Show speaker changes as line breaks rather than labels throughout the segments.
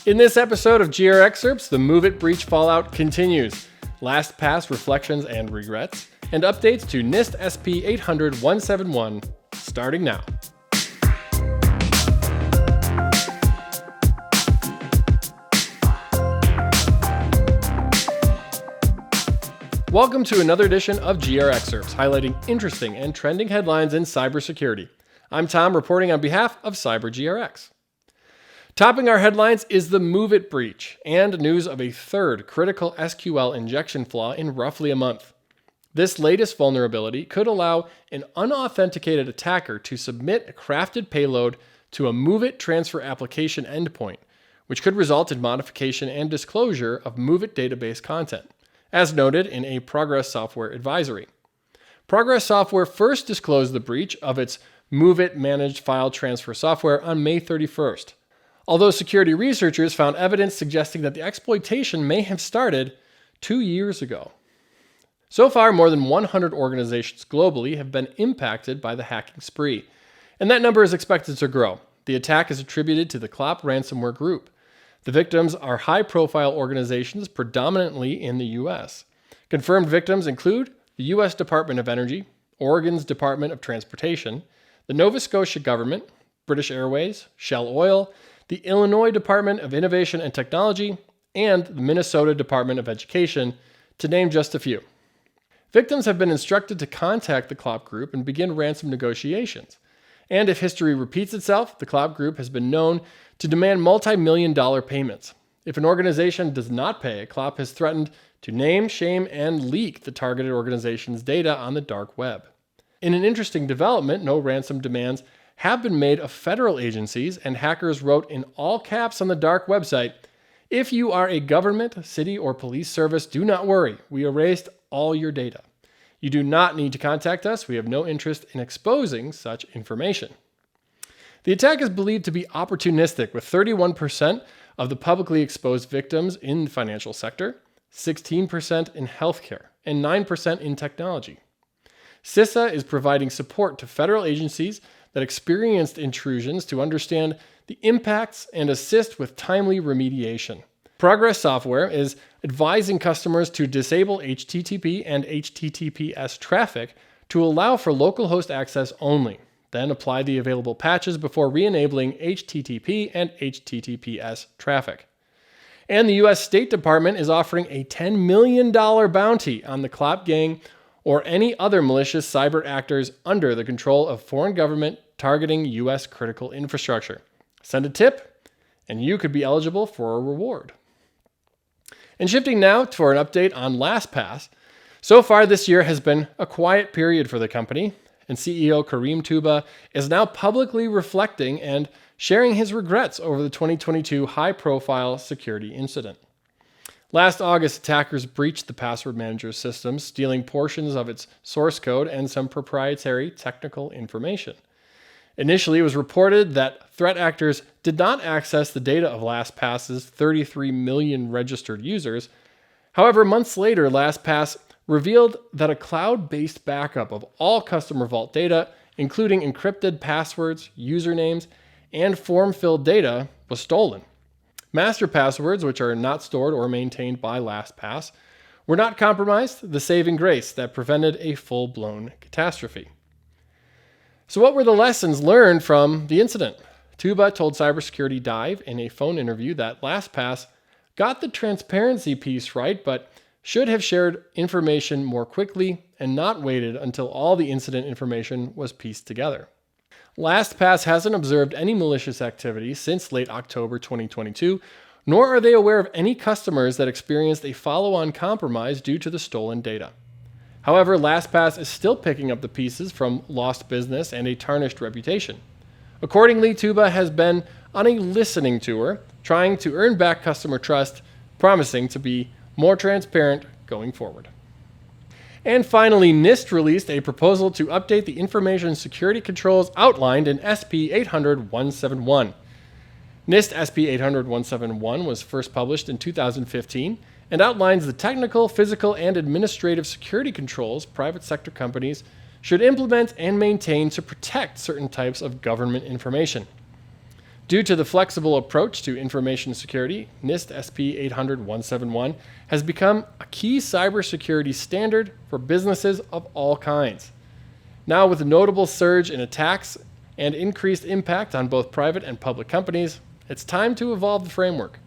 In this episode of GRXcerpts, the MOVEit breach fallout continues. LastPass reflections and regrets, and updates to NIST SP 800-171, starting now. Welcome to another edition of GRXcerpts, highlighting interesting and trending headlines in cybersecurity. I'm Tom, reporting on behalf of CyberGRX. Topping our headlines is the MOVEit breach and news of a third critical SQL injection flaw in roughly a month. This latest vulnerability could allow an unauthenticated attacker to submit a crafted payload to a MOVEit Transfer application endpoint, which could result in modification and disclosure of MOVEit database content, as noted in a Progress Software advisory. Progress Software first disclosed the breach of its MOVEit managed file transfer software on May 31st. Although security researchers found evidence suggesting that the exploitation may have started 2 years ago. So far, more than 100 organizations globally have been impacted by the hacking spree, and that number is expected to grow. The attack is attributed to the Clop ransomware group. The victims are high-profile organizations predominantly in the U.S. Confirmed victims include the U.S. Department of Energy, Oregon's Department of Transportation, the Nova Scotia government, British Airways, Shell Oil, the Illinois Department of Innovation and Technology, and the Minnesota Department of Education, to name just a few. Victims have been instructed to contact the Clop group and begin ransom negotiations. And if history repeats itself, the Clop group has been known to demand multi-million-dollar payments. If an organization does not pay, Clop has threatened to name, shame, and leak the targeted organization's data on the dark web. In an interesting development, no ransom demands have been made of federal agencies, and hackers wrote in all caps on the dark website, "If you are a government, city, or police service, do not worry. We erased all your data. You do not need to contact us. We have no interest in exposing such information." The attack is believed to be opportunistic, with 31% of the publicly exposed victims in the financial sector, 16% in healthcare, and 9% in technology. CISA is providing support to federal agencies that experienced intrusions to understand the impacts and assist with timely remediation. Progress Software is advising customers to disable HTTP and HTTPS traffic to allow for local host access only, then apply the available patches before re-enabling HTTP and HTTPS traffic. And the U.S. State Department is offering a $10 million bounty on the Clop gang or any other malicious cyber actors under the control of foreign government targeting U.S. critical infrastructure. Send a tip, and you could be eligible for a reward. And shifting now for an update on LastPass. So far this year has been a quiet period for the company, and CEO Karim Touba is now publicly reflecting and sharing his regrets over the 2022 high-profile security incident. Last August, attackers breached the password manager system, stealing portions of its source code and some proprietary technical information. Initially, it was reported that threat actors did not access the data of LastPass's 33 million registered users. However, months later, LastPass revealed that a cloud-based backup of all customer vault data, including encrypted passwords, usernames, and form-filled data, was stolen. Master passwords, which are not stored or maintained by LastPass, were not compromised, the saving grace that prevented a full-blown catastrophe. So what were the lessons learned from the incident? Touba told Cybersecurity Dive in a phone interview that LastPass got the transparency piece right, but should have shared information more quickly and not waited until all the incident information was pieced together. LastPass hasn't observed any malicious activity since late October 2022, nor are they aware of any customers that experienced a follow-on compromise due to the stolen data. However, LastPass is still picking up the pieces from lost business and a tarnished reputation. Accordingly, Touba has been on a listening tour, trying to earn back customer trust, promising to be more transparent going forward. And finally, NIST released a proposal to update the information security controls outlined in SP 800-171. NIST SP 800-171 was first published in 2015 and outlines the technical, physical, and administrative security controls private sector companies should implement and maintain to protect certain types of government information. Due to the flexible approach to information security, NIST SP 800-171 has become a key cybersecurity standard for businesses of all kinds. Now, with a notable surge in attacks and increased impact on both private and public companies, it's time to evolve the framework.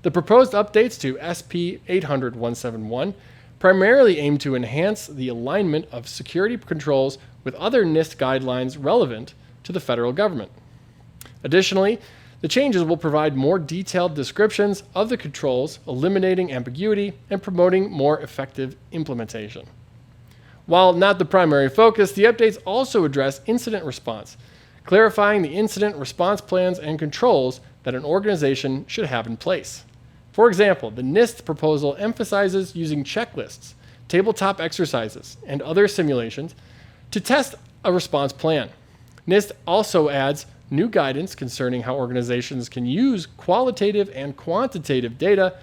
The proposed updates to SP 800-171 primarily aim to enhance the alignment of security controls with other NIST guidelines relevant to the federal government. Additionally, the changes will provide more detailed descriptions of the controls, eliminating ambiguity and promoting more effective implementation. While not the primary focus, the updates also address incident response, clarifying the incident response plans and controls that an organization should have in place. For example, the NIST proposal emphasizes using checklists, tabletop exercises, and other simulations to test a response plan. NIST also adds new guidance concerning how organizations can use qualitative and quantitative data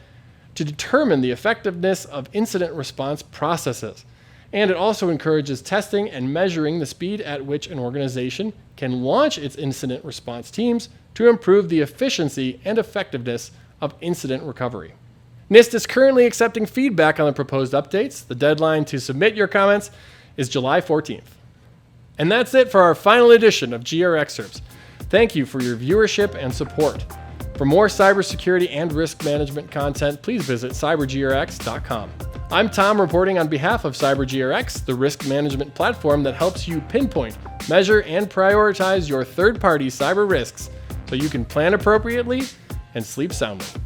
to determine the effectiveness of incident response processes. And it also encourages testing and measuring the speed at which an organization can launch its incident response teams to improve the efficiency and effectiveness of incident recovery. NIST is currently accepting feedback on the proposed updates. The deadline to submit your comments is July 14th. And that's it for our final edition of GRXcerpts. Thank you for your viewership and support. For more cybersecurity and risk management content, please visit cybergrx.com. I'm Tom, reporting on behalf of CyberGRX, the risk management platform that helps you pinpoint, measure, and prioritize your third-party cyber risks so you can plan appropriately and sleep soundly.